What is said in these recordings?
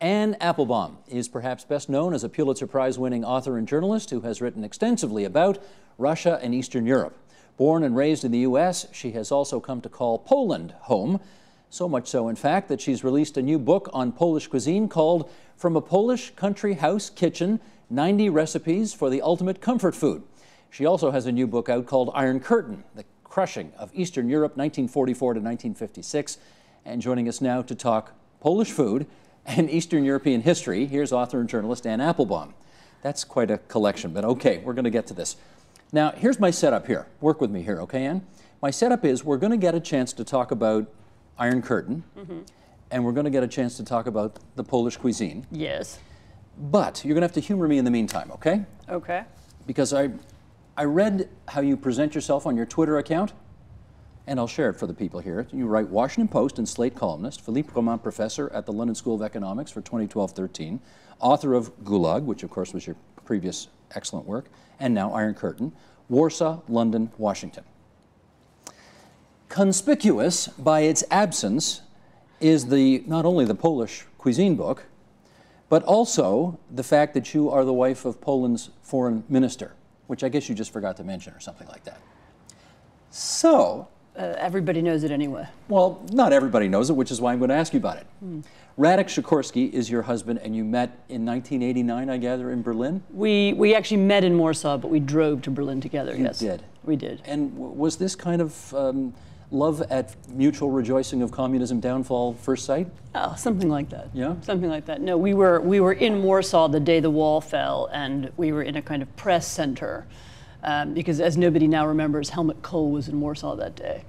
Anne Applebaum is perhaps best known as a Pulitzer Prize-winning author and journalist who has written extensively about Russia and Eastern Europe. Born and raised in the U.S., she has also come to call Poland home, so much so, in fact, that she's released a new book on Polish cuisine called From a Polish Country House Kitchen, 90 Recipes for the Ultimate Comfort Food. She also has a new book out called Iron Curtain, The Crushing of Eastern Europe, 1944 to 1956. And joining us now to talk Polish food and Eastern European history, here's author and journalist Anne Applebaum. That's quite a collection, but okay, we're going to get to this. Now, here's my setup here. Work with me here, okay, Anne? My setup is we're going to get a chance to talk about Iron Curtain, and we're going to get a chance to talk about the Polish cuisine. Yes. But you're going to have to humor me in the meantime, okay? Okay. Because I read how you present yourself on your Twitter account, and I'll share it for the people here. You write Washington Post and Slate columnist, Philippe Roman professor at the London School of Economics for 2012-13, author of Gulag, which of course was your previous excellent work, and now Iron Curtain, Warsaw, London, Washington. Conspicuous by its absence is not only the Polish cuisine book, but also the fact that you are the wife of Poland's foreign minister, which I guess you just forgot to mention or something like that. So, everybody knows it anyway. well, not everybody knows it, which is why I'm going to ask you about it. Radek Sikorski is your husband, and you met in 1989, I gather, in Berlin? We actually met in Warsaw, but we drove to Berlin together, yes. You did? We did. And was this kind of love at mutual rejoicing of communism downfall first sight? Oh, something like that. Yeah? Something like that. No, we were in Warsaw the day the wall fell, and we were in a kind of press center. Because as nobody now remembers, Helmut Kohl was in Warsaw that day.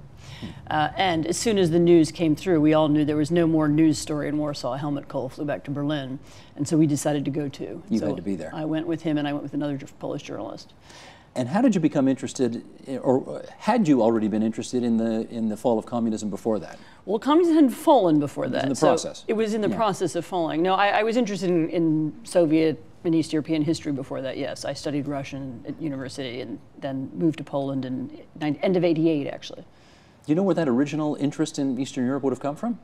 And as soon as the news came through, we all knew there was no more news story in Warsaw. Helmut Kohl flew back to Berlin. And so we decided to go too. You had to be there. I went with him, and I went with another Polish journalist. And how did you become interested, or had you already been interested in the fall of communism before that? Well, communism had fallen before that. It was in the process. So it was in the process of falling. No, I was interested in Soviet and East European history before that, yes. I studied Russian at university and then moved to Poland in end of '88, actually. Do you know where that original interest in Eastern Europe would have come from?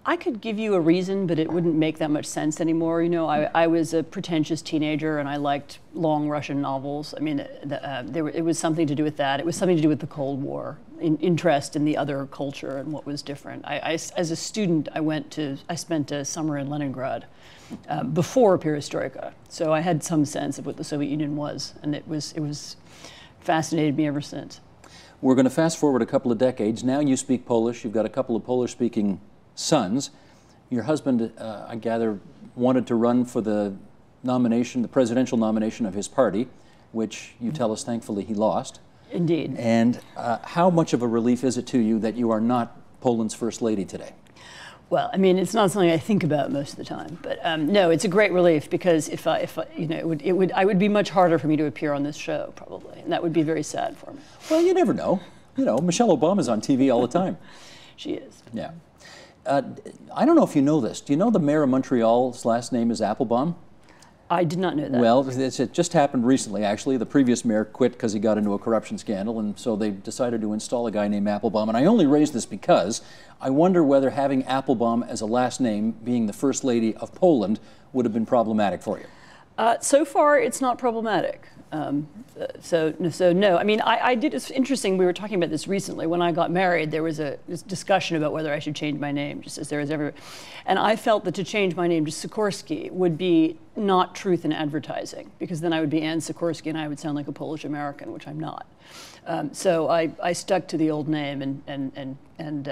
I could give you a reason, but it wouldn't make that much sense anymore. You know, I was a pretentious teenager, and I liked long Russian novels. I mean, it was something to do with that. It was something to do with the Cold War, interest in the other culture and what was different. As a student, I spent a summer in Leningrad before Perestroika, so I had some sense of what the Soviet Union was, and it was fascinated me ever since. We're going to fast forward a couple of decades. Now you speak Polish. You've got a couple of Polish-speaking sons. Your husband, I gather, wanted to run for the nomination, the presidential nomination of his party, which you tell us, thankfully, he lost. Indeed. And how much of a relief is it to you that you are not Poland's first lady today? Well, I mean, it's not something I think about most of the time, but no, it's a great relief because if you know, I would be much harder for me to appear on this show probably, and that would be very sad for me. Well, you never know. You know, Michelle Obama's on TV all the time. She is. Yeah. I don't know if you know this. Do you know the mayor of Montreal's last name is Applebaum? I did not know that. Well, it just happened recently, actually. The previous mayor quit because he got into a corruption scandal, and so they decided to install a guy named Applebaum. And I only raise this because I wonder whether having Applebaum as a last name, being the first lady of Poland, would have been problematic for you. So far, it's not problematic. So no, I mean, I did, it's interesting, we were talking about this recently. When I got married, there was this discussion about whether I should change my name, just as there is everywhere. And I felt that to change my name to Sikorski would be not truth in advertising, because then I would be Anne Sikorski and I would sound like a Polish American, which I'm not. So I stuck to the old name and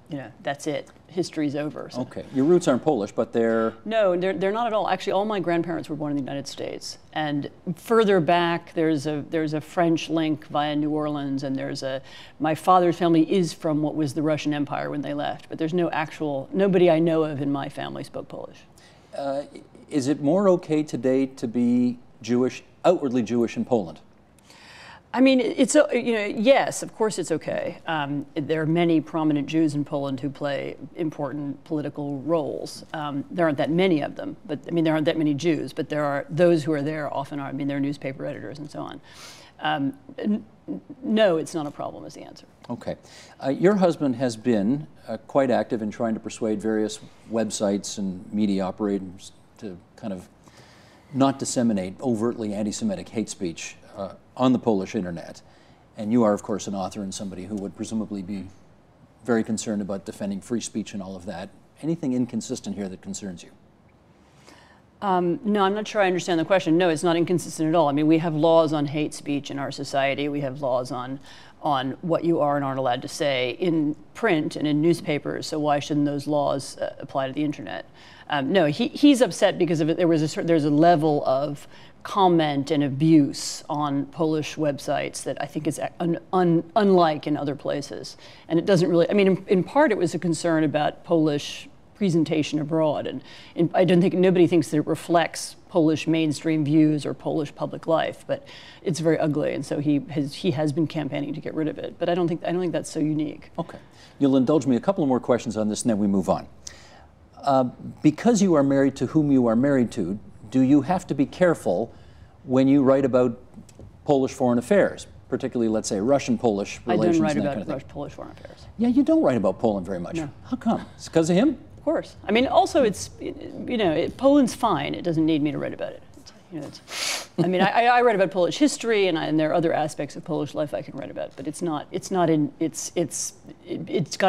you know, that's it. History's over. So. Okay. Your roots aren't Polish, but they're... No, they're not at all. Actually, all my grandparents were born in the United States. And further back, there's a French link via New Orleans, and my father's family is from what was the Russian Empire when they left. But there's nobody I know of in my family spoke Polish. Is it more okay today to be Jewish, outwardly Jewish in Poland? I mean, it's, you know, yes, of course it's okay. There are many prominent Jews in Poland who play important political roles. There aren't that many of them, but I mean, there aren't that many Jews, but there are those who are there often are, I mean, they're newspaper editors and so on. No, it's not a problem is the answer. Okay. Your husband has been quite active in trying to persuade various websites and media operators to kind of not disseminate overtly anti-Semitic hate speech on the Polish internet. And you are, of course, an author and somebody who would presumably be very concerned about defending free speech and all of that. Anything inconsistent here that concerns you? No, I'm not sure I understand the question. No, it's not inconsistent at all. I mean, we have laws on hate speech in our society. We have laws on what you are and aren't allowed to say in print and in newspapers. So why shouldn't those laws apply to the internet? No, he's upset because of it. There's a level of comment and abuse on Polish websites that I think is unlike in other places. And it doesn't really, I mean, in part it was a concern about Polish presentation abroad. And I don't think, nobody thinks that it reflects Polish mainstream views or Polish public life, but it's very ugly. And so he has been campaigning to get rid of it. But I don't think that's so unique. Okay. You'll indulge me a couple of more questions on this and then we move on. Because you are married to whom you are married to, do you have to be careful when you write about Polish foreign affairs, particularly, let's say, Russian-Polish relations? I don't write about Polish foreign affairs. Yeah, you don't write about Poland very much. No. How come? It's because of him? Of course. I mean, also, it's, you know, Poland's fine. It doesn't need me to write about it. I mean, I write about Polish history, and there are other aspects of Polish life I can write about, but it's got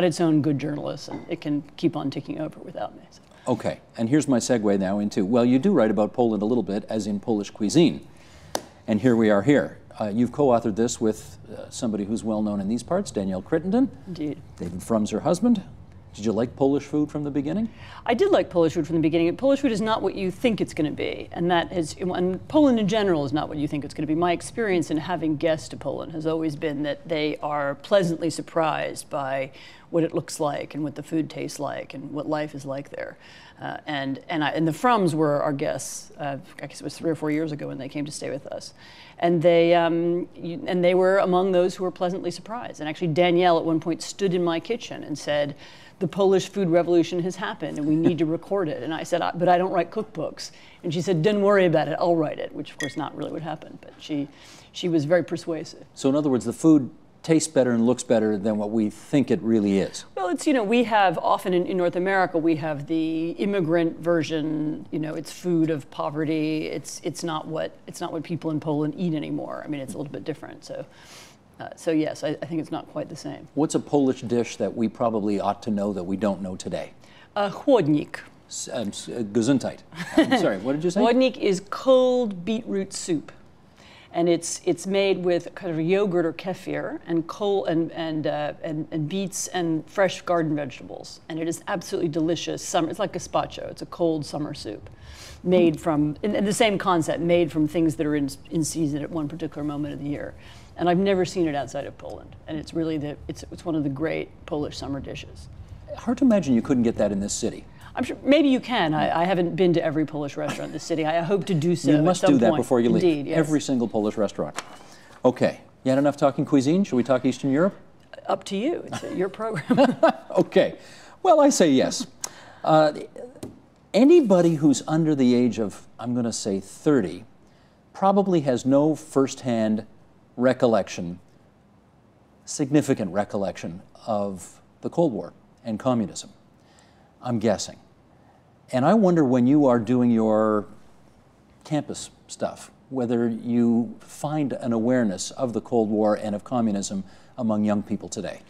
its own good journalists, and it can keep on ticking over without me. So. Okay, and here's my segue now into, well, you do write about Poland a little bit, as in Polish cuisine, and here we are here. You've co-authored this with somebody who's well known in these parts, Danielle Crittenden. Indeed. David Frum's her husband. Did you like Polish food from the beginning? I did like Polish food from the beginning. Polish food is not what you think it's going to be, and Poland in general is not what you think it's going to be. My experience in having guests to Poland has always been that they are pleasantly surprised by what it looks like and what the food tastes like and what life is like there. And the Frums were our guests. I guess it was 3 or 4 years ago when they came to stay with us, and they were among those who were pleasantly surprised. And actually, Danielle at one point stood in my kitchen and said, "The Polish food revolution has happened, and we need to record it." And I said, "But I don't write cookbooks." And she said, "Don't worry about it. I'll write it," which of course not really what happened, but she was very persuasive. So in other words, the food tastes better and looks better than what we think it really is. Well, it's, you know, we have often in North America, we have the immigrant version, you know, it's food of poverty. It's not what people in Poland eat anymore. I mean, it's a little bit different. So yes, I think it's not quite the same. What's a Polish dish that we probably ought to know that we don't know today? Chłodnik. Gesundheit. I'm sorry, what did you say? Chłodnik is cold beetroot soup. And it's made with kind of yogurt or kefir and beets and fresh garden vegetables. And it is absolutely delicious. It's like gazpacho. It's a cold summer soup made from, and the same concept, made from things that are in season at one particular moment of the year. And I've never seen it outside of Poland. And it's really it's one of the great Polish summer dishes. Hard to imagine you couldn't get that in this city. I'm sure maybe you can. I haven't been to every Polish restaurant in the city. I hope to do so. You must do that before you leave. Indeed, yes. Every single Polish restaurant. Okay. You had enough talking cuisine? Should we talk Eastern Europe? Up to you. It's your program. Okay. Well, I say yes. Anybody who's under the age of, I'm going to say 30, probably has no firsthand recollection, significant recollection of the Cold War and communism. I'm guessing. And I wonder, when you are doing your campus stuff, whether you find an awareness of the Cold War and of communism among young people today.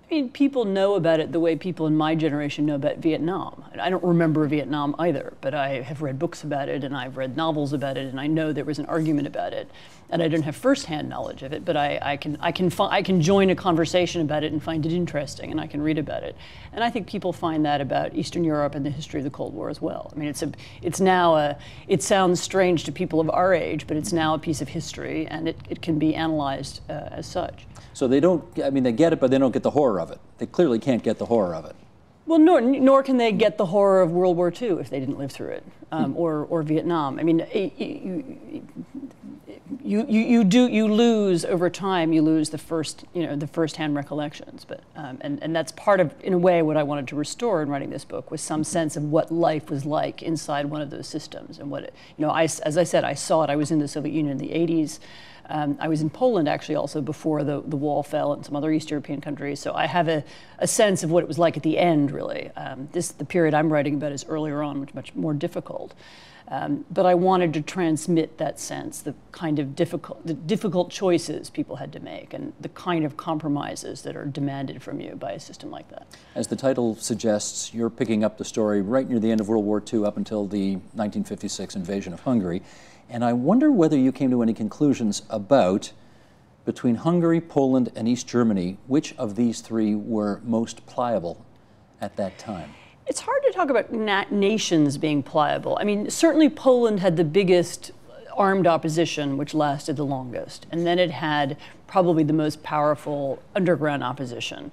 I mean, people know about it the way people in my generation know about Vietnam. I don't remember Vietnam either, but I have read books about it, and I've read novels about it, and I know there was an argument about it. And I don't have firsthand knowledge of it, but I can join a conversation about it and find it interesting, and I can read about it. And I think people find that about Eastern Europe and the history of the Cold War as well. I mean, it sounds strange to people of our age, but it's now a piece of history, and it can be analyzed as such. So they don't, I mean, they get it, but they don't get the horror of it. They clearly can't get the horror of it. Well, nor can they get the horror of World War II if they didn't live through it, or Vietnam. I mean, you lose over time. You lose the first-hand recollections. But and that's part of, in a way, what I wanted to restore in writing this book, was some sense of what life was like inside one of those systems, and what it, as I said, I saw it. I was in the Soviet Union in the '80s. I was in Poland actually also before the wall fell, and some other East European countries, so I have a sense of what it was like at the end, really. The period I'm writing about is earlier on, which is much more difficult. But I wanted to transmit that sense, the kind of difficult choices people had to make, and the kind of compromises that are demanded from you by a system like that. As the title suggests, you're picking up the story right near the end of World War II up until the 1956 invasion of Hungary. And I wonder whether you came to any conclusions about, between Hungary, Poland, and East Germany, which of these three were most pliable at that time? It's hard to talk about nations being pliable. I mean, certainly Poland had the biggest armed opposition, which lasted the longest. And then it had probably the most powerful underground opposition.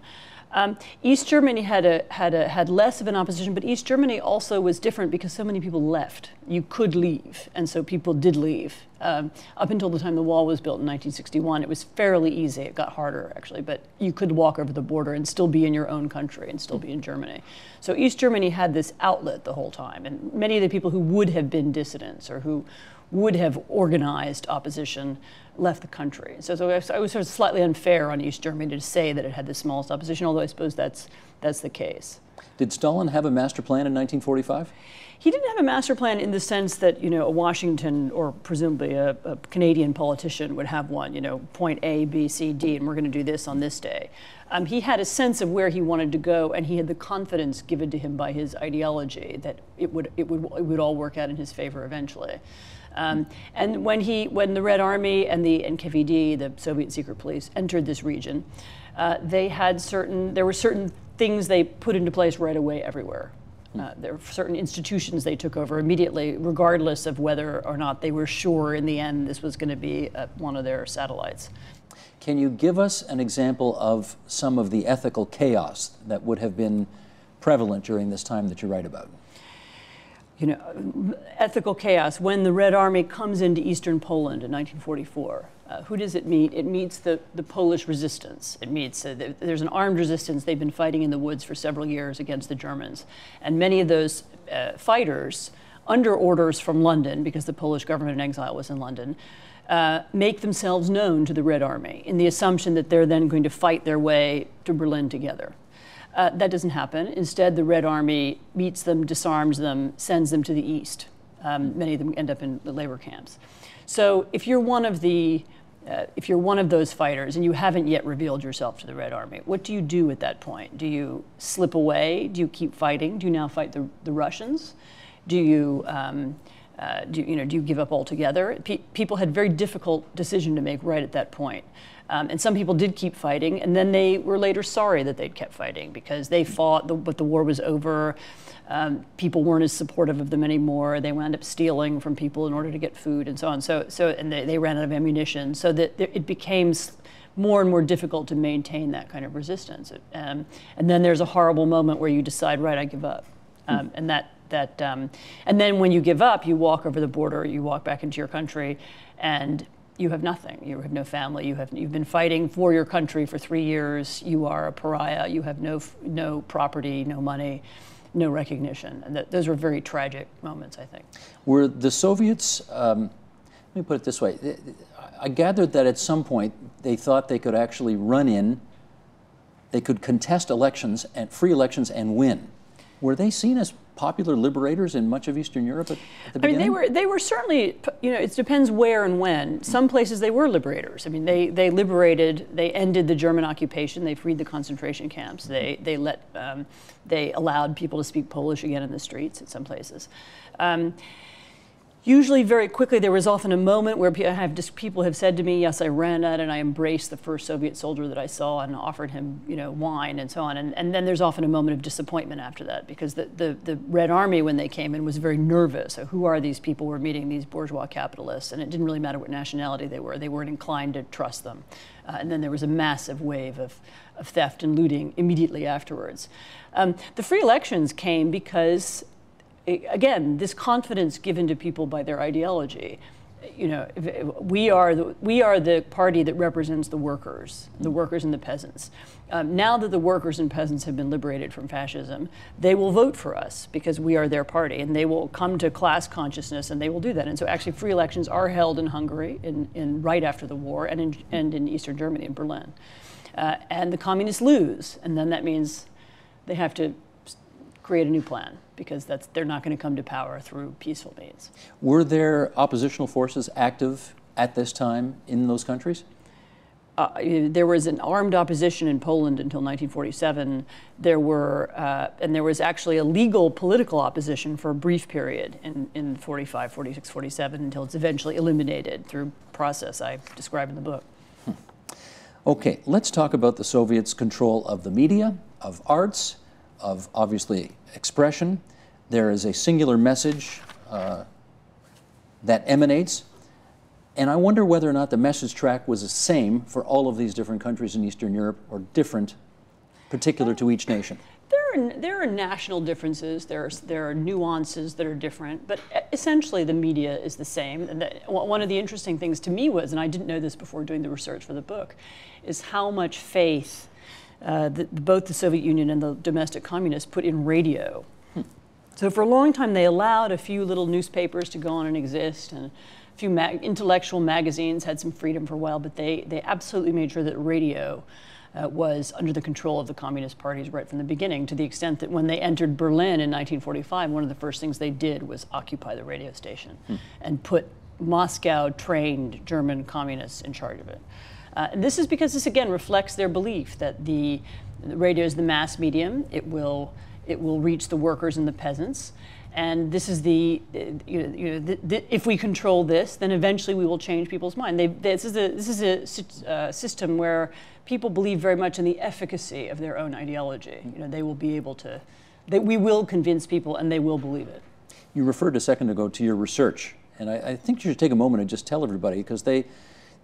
East Germany had less of an opposition, but East Germany also was different because so many people left. You could leave, and so people did leave. Up until the time the wall was built in 1961, it was fairly easy. It got harder, actually, but you could walk over the border and still be in your own country and still be in Germany. So East Germany had this outlet the whole time, and many of the people who would have been dissidents or who would have organized opposition left the country. So I was sort of slightly unfair on East Germany to say that it had the smallest opposition, although I suppose that's the case. Did Stalin have a master plan in 1945? He didn't have a master plan in the sense that, a Washington or presumably a Canadian politician would have one, point A, B, C, D, and we're going to do this on this day. He had a sense of where he wanted to go, and he had the confidence given to him by his ideology that it would all work out in his favor eventually. And when the Red Army and the NKVD, the Soviet secret police, entered this region, there were certain things they put into place right away everywhere. There were certain institutions they took over immediately, regardless of whether or not they were sure in the end this was going to be one of their satellites. Can you give us an example of some of the ethical chaos that would have been prevalent during this time that you write about? Ethical chaos. When the Red Army comes into eastern Poland in 1944, who does it meet? It meets the Polish resistance. It meets, there's an armed resistance. They've been fighting in the woods for several years against the Germans. And many of those fighters, under orders from London, because the Polish government in exile was in London, make themselves known to the Red Army in the assumption that they're then going to fight their way to Berlin together. That doesn't happen. Instead, the Red Army meets them, disarms them, sends them to the east. Many of them end up in the labor camps. So if you're one of those fighters and you haven't yet revealed yourself to the Red Army, what do you do at that point? Do you slip away? Do you keep fighting? Do you now fight the Russians? Do you give up altogether? People had a very difficult decision to make right at that point. And some people did keep fighting, and then they were later sorry that they'd kept fighting because they fought, but the war was over. People weren't as supportive of them anymore. They wound up stealing from people in order to get food and so on. And they ran out of ammunition, so that it became more and more difficult to maintain that kind of resistance. And then there's a horrible moment where you decide, right, I give up. And then when you give up, you walk over the border, you walk back into your country, and you have nothing. You have no family. You've been fighting for your country for 3 years. You are a pariah. You have no property, no money, no recognition. And those were very tragic moments, I think. Were the Soviets, let me put it this way, I gathered that at some point they thought they could actually they could contest elections, and free elections, and win. Were they seen as popular liberators in much of Eastern Europe at the beginning? I mean, they were certainly, it depends where and when. Some places they were liberators. I mean, they liberated, they ended the German occupation, they freed the concentration camps, they allowed people to speak Polish again in the streets in some places. Usually very quickly, there was often a moment where people have said to me, yes, I ran out and I embraced the first Soviet soldier that I saw and offered him, wine and so on. And then there's often a moment of disappointment after that, because the Red Army, when they came in, was very nervous. So who are these people? We're meeting these bourgeois capitalists, and it didn't really matter what nationality they were. They weren't inclined to trust them. And then there was a massive wave of theft and looting immediately afterwards. The free elections came because, again, this confidence given to people by their ideology you know, we are the party that represents the workers and the peasants. Now that the workers and peasants have been liberated from fascism, they will vote for us because we are their party, and they will come to class consciousness, and they will do that. And so actually free elections are held in Hungary in right after the war, and in Eastern Germany, in Berlin. And the communists lose, and then that means they have to create a new plan, because they're not going to come to power through peaceful means. Were there oppositional forces active at this time in those countries? There was an armed opposition in Poland until 1947. There was actually a legal political opposition for a brief period in 45, 46, 47, until it's eventually eliminated through process I describe in the book. Okay, let's talk about the Soviets' control of the media, of arts, of obviously expression. There is a singular message that emanates, and I wonder whether or not the message track was the same for all of these different countries in Eastern Europe, or different, particular to each nation. There are national differences. There are nuances that are different, but essentially the media is the same. And one of the interesting things to me was, and I didn't know this before doing the research for the book, is how much faith both the Soviet Union and the domestic communists put in radio. So for a long time, they allowed a few little newspapers to go on and exist, and a few intellectual magazines had some freedom for a while, but they absolutely made sure that radio was under the control of the communist parties right from the beginning, to the extent that when they entered Berlin in 1945, one of the first things they did was occupy the radio station and put Moscow-trained German communists in charge of it. And this is because this, again, reflects their belief that the radio is the mass medium. It will reach the workers and the peasants. And this is if we control this, then eventually we will change people's mind. This is a system where people believe very much in the efficacy of their own ideology. You know, they will be able to, we will convince people, and they will believe it. You referred a second ago to your research, and I think you should take a moment and just tell everybody, because they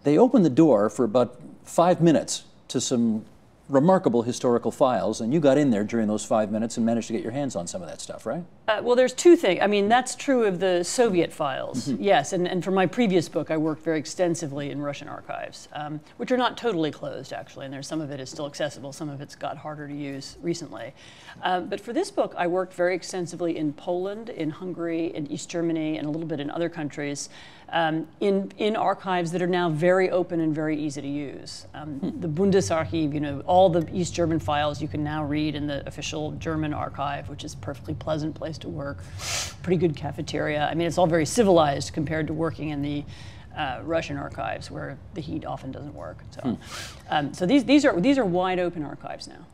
opened the door for about 5 minutes to some remarkable historical files, and you got in there during those 5 minutes and managed to get your hands on some of that stuff, right? Well, there's two things. I mean, that's true of the Soviet files, yes, and for my previous book, I worked very extensively in Russian archives, which are not totally closed, actually, and some of it is still accessible, some of it's got harder to use recently. But for this book, I worked very extensively in Poland, in Hungary, in East Germany, and a little bit in other countries, in archives that are now very open and very easy to use. The Bundesarchiv, you know, all the East German files you can now read in the official German archive, which is a perfectly pleasant place to work, pretty good cafeteria. I mean, it's all very civilized compared to working in the Russian archives, where the heat often doesn't work. So, so these are wide open archives now.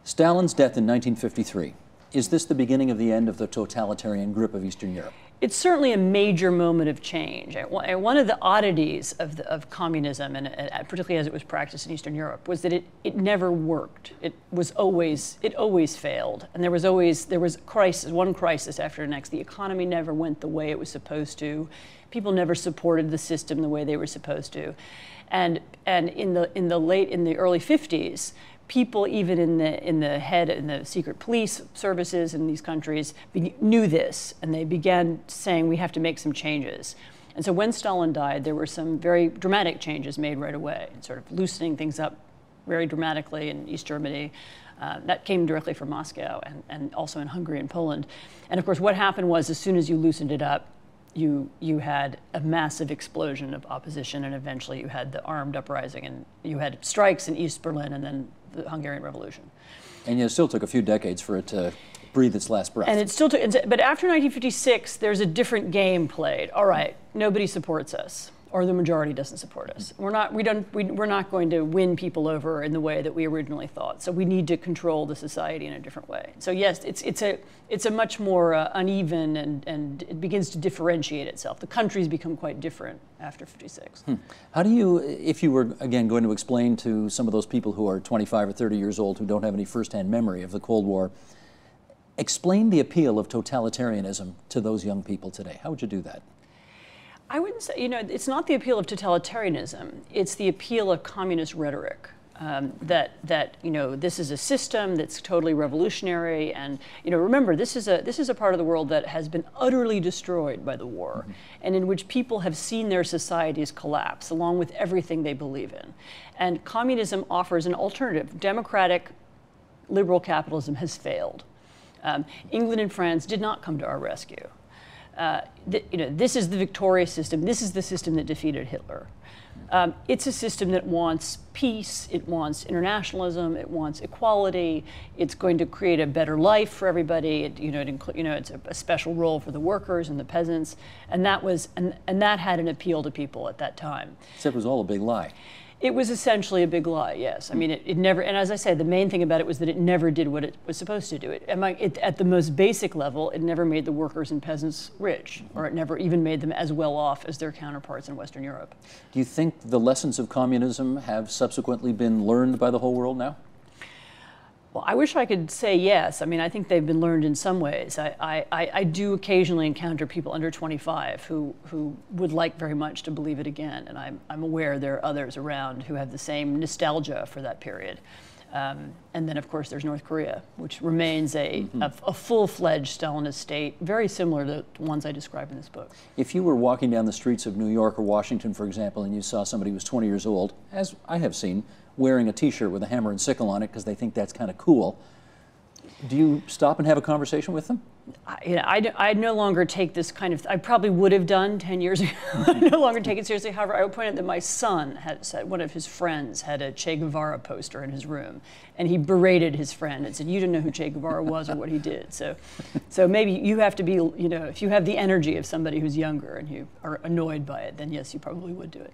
Stalin's death in 1953. Is this the beginning of the end of the totalitarian grip of Eastern Europe? It's certainly a major moment of change. And one of the oddities of communism, and particularly as it was practiced in Eastern Europe, was that it never worked. It always failed, and there was crisis, one crisis after the next. The economy never went the way it was supposed to. People never supported the system the way they were supposed to, and in the early 50s. People, even in the secret police services in these countries, knew this, and they began saying, we have to make some changes. And so when Stalin died, there were some very dramatic changes made right away, sort of loosening things up very dramatically in East Germany. That came directly from Moscow, and also in Hungary and Poland. And of course, what happened was, as soon as you loosened it up, you had a massive explosion of opposition, and eventually you had the armed uprising, and you had strikes in East Berlin, and then the Hungarian Revolution. And it still took a few decades for it to breathe its last breath. And it still took, but after 1956, there's a different game played. All right, nobody supports us, or the majority doesn't support us. We're not going to win people over in the way that we originally thought. So we need to control the society in a different way. So yes, it's a much more uneven, and it begins to differentiate itself. The countries become quite different after 56. How do you, if you were again going to explain to some of those people who are 25 or 30 years old who don't have any firsthand memory of the Cold War, explain the appeal of totalitarianism to those young people today? How would you do that? I wouldn't say, it's not the appeal of totalitarianism, it's the appeal of communist rhetoric. that this is a system that's totally revolutionary, and remember, this is a part of the world that has been utterly destroyed by the war, and in which people have seen their societies collapse along with everything they believe in. And communism offers an alternative. Democratic liberal capitalism has failed. England and France did not come to our rescue. This is the victorious system. This is the system that defeated Hitler. It's a system that wants peace, it wants internationalism, it wants equality, it's going to create a better life for everybody, it's a special role for the workers and the peasants, and that had an appeal to people at that time. Except it was all a big lie. It was essentially a big lie, yes. I mean, it never, and as I said, the main thing about it was that it never did what it was supposed to do. At the most basic level, it never made the workers and peasants rich, or it never even made them as well off as their counterparts in Western Europe. Do you think the lessons of communism have subsequently been learned by the whole world now? Well, I wish I could say yes. I mean, I think they've been learned in some ways. I do occasionally encounter people under 25 who would like very much to believe it again, and I'm aware there are others around who have the same nostalgia for that period. And then, of course, there's North Korea, which remains a full-fledged Stalinist state, very similar to the ones I describe in this book. If you were walking down the streets of New York or Washington, for example, and you saw somebody who was 20 years old, as I have seen, wearing a T-shirt with a hammer and sickle on it because they think that's kind of cool, do you stop and have a conversation with them? I no longer take this kind of, I probably would have done 10 years ago. I no longer take it seriously. However, I would point out that my son had said, one of his friends had a Che Guevara poster in his room, and he berated his friend and said, "You didn't know who Che Guevara was or what he did." So maybe you have to be, if you have the energy of somebody who's younger and you are annoyed by it, then yes, you probably would do it.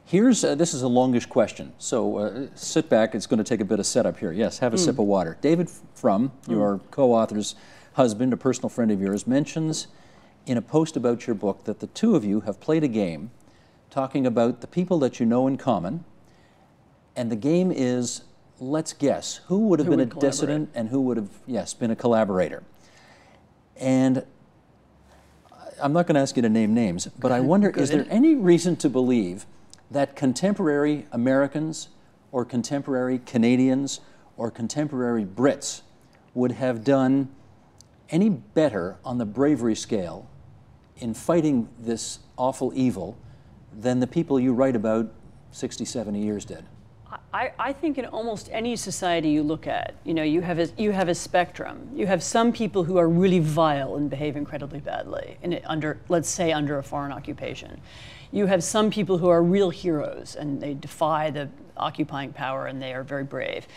This is a longish question, so sit back. It's going to take a bit of setup here. Yes, have a sip of water. David Frum, your co-author's husband, a personal friend of yours, mentions in a post about your book that the two of you have played a game talking about the people that you know in common, and the game is, let's guess, who would have been a dissident and who would have, yes, been a collaborator. And I'm not going to ask you to name names, but I wonder, is there any reason to believe that contemporary Americans or contemporary Canadians or contemporary Brits would have done any better on the bravery scale in fighting this awful evil than the people you write about 60, 70 years did? I think in almost any society you look at, you have a spectrum. You have some people who are really vile and behave incredibly badly, let's say under a foreign occupation. You have some people who are real heroes and they defy the occupying power and they are very brave.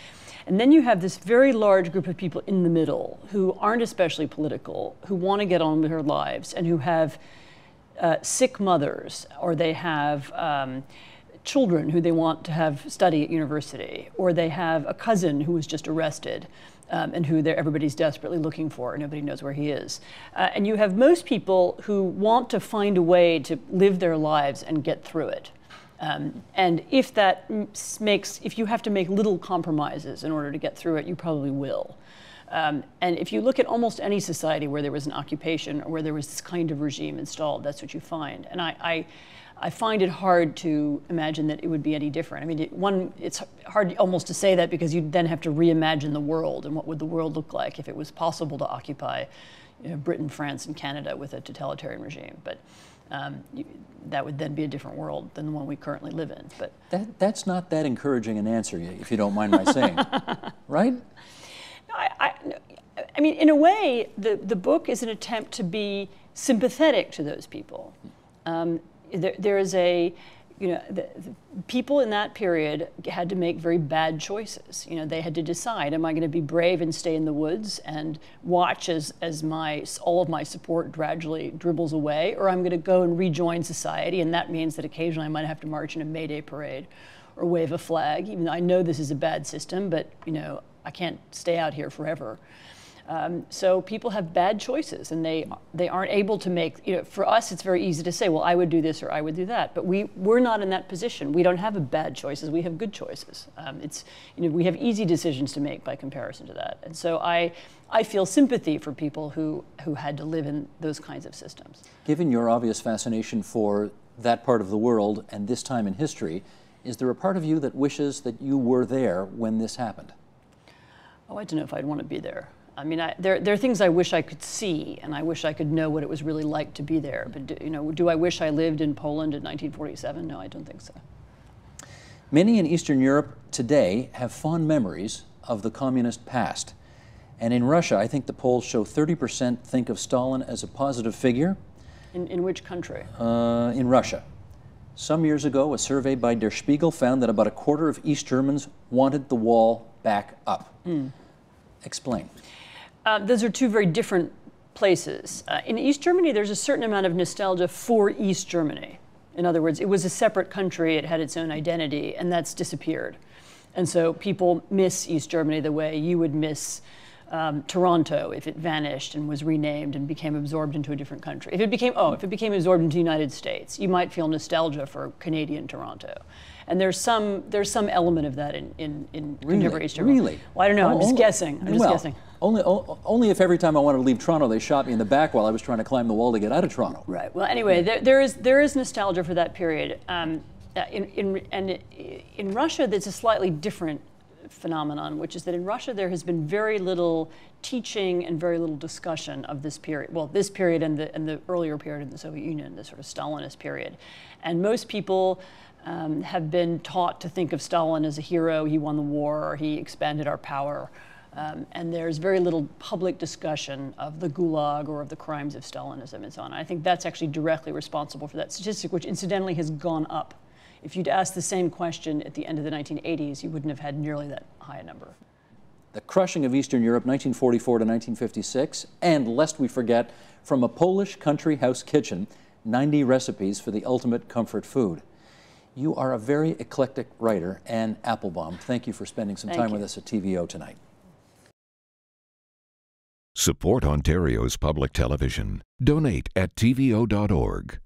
And then you have this very large group of people in the middle who aren't especially political, who want to get on with their lives and who have sick mothers, or they have children who they want to have study at university, or they have a cousin who was just arrested and who everybody's desperately looking for, and nobody knows where he is. And you have most people who want to find a way to live their lives and get through it. And if you have to make little compromises in order to get through it, you probably will. And if you look at almost any society where there was an occupation or where there was this kind of regime installed, that's what you find. And I find it hard to imagine that it would be any different. I mean, it's hard almost to say that because you then have to reimagine the world and what would the world look like if it was possible to occupy Britain, France, and Canada with a totalitarian regime. But that would then be a different world than the one we currently live in. But that's not that encouraging an answer, if you don't mind my saying, right? I mean, in a way, the book is an attempt to be sympathetic to those people. There is the people in that period had to make very bad choices. They had to decide, am I going to be brave and stay in the woods and watch as all of my support gradually dribbles away, or I'm going to go and rejoin society, and that means that occasionally I might have to march in a May Day parade or wave a flag, even though I know this is a bad system, but I can't stay out here forever. So people have bad choices, and they aren't able to make, for us it's very easy to say, well, I would do this or I would do that, but we're not in that position. We don't have bad choices, we have good choices. We have easy decisions to make by comparison to that. And so I feel sympathy for people who had to live in those kinds of systems. Given your obvious fascination for that part of the world and this time in history, Is there a part of you that wishes that you were there when this happened? Oh, I don't know if I'd want to be there. I mean, there are things I wish I could see, and I wish I could know what it was really like to be there. But, do I wish I lived in Poland in 1947? No, I don't think so. Many in Eastern Europe today have fond memories of the communist past. And in Russia, I think the polls show 30% think of Stalin as a positive figure. In which country? In Russia. Some years ago, a survey by Der Spiegel found that about a quarter of East Germans wanted the wall back up. Explain. Those are two very different places. In East Germany, there's a certain amount of nostalgia for East Germany. In other words, it was a separate country, it had its own identity, and that's disappeared. And so people miss East Germany the way you would miss Toronto if it vanished and was renamed and became absorbed into a different country. If it became absorbed into the United States, you might feel nostalgia for Canadian Toronto. And there's some element of that in contemporary East Germany. Really? Well, I don't know. I'm just guessing. I'm just guessing. Only if every time I wanted to leave Toronto, they shot me in the back while I was trying to climb the wall to get out of Toronto. Right. Well, anyway, there is nostalgia for that period. In Russia, there's a slightly different phenomenon, which is that in Russia there has been very little teaching and very little discussion of this period. Well, this period and the earlier period in the Soviet Union, the sort of Stalinist period. And most people have been taught to think of Stalin as a hero. He won the war, or he expanded our power. And there's very little public discussion of the Gulag or of the crimes of Stalinism and so on. I think that's actually directly responsible for that statistic, which incidentally has gone up. If you'd asked the same question at the end of the 1980s, you wouldn't have had nearly that high a number. The crushing of Eastern Europe, 1944 to 1956, and lest we forget, from a Polish country house kitchen, 90 recipes for the ultimate comfort food. You are a very eclectic writer, Anne Applebaum. Thank you for spending some time with us at TVO tonight. Support Ontario's public television. Donate at tvo.org.